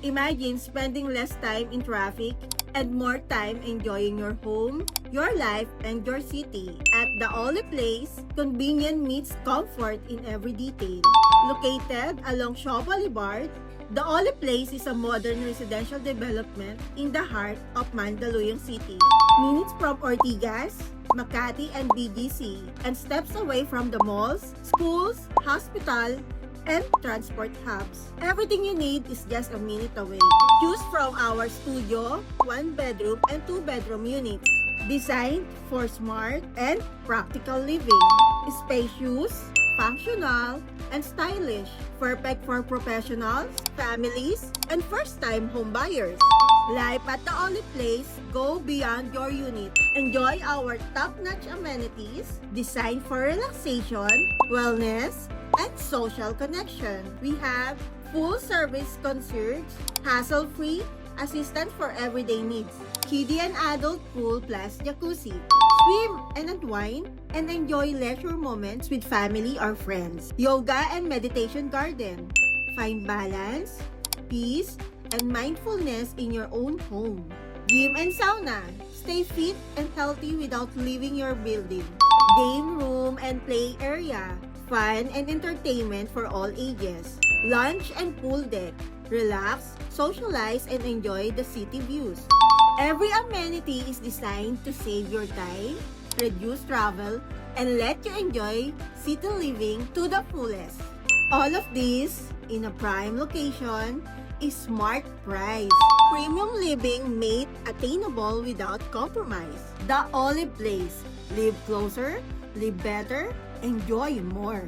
Imagine spending less time in traffic and more time enjoying your home, your life, and your city. At the Olive Place, convenience meets comfort in every detail. Located along Shaw Boulevard, the Olive Place is a modern residential development in the heart of Mandaluyong City. Minutes from Ortigas, Makati, and BGC, and steps away from the malls, schools, hospital, and transport hubs. Everything you need is just a minute away. Choose from our studio, 1-bedroom and 2-bedroom units, designed for smart and practical living. Spacious, functional, and stylish. Perfect for professionals, families, and first-time homebuyers. Life at the Olive Place go beyond your unit. Enjoy our top-notch amenities designed for relaxation, wellness, and social connection. We have full-service concierge, hassle-free assistance for everyday needs, kiddie and adult pool plus jacuzzi. Swim and unwind and enjoy leisure moments with family or friends. Yoga and meditation garden. Find balance, peace, and mindfulness in your own home. Gym and sauna. Stay fit and healthy without leaving your building. Game room and play area. Fun and entertainment for all ages. Lunch and pool deck. Relax, socialize, and enjoy the city views. Every amenity is designed to save your time, reduce travel, and let you enjoy city living to the fullest. All of this in a prime location is smart price. Premium living made attainable without compromise. The Olive Place. Live closer, live better, enjoy more.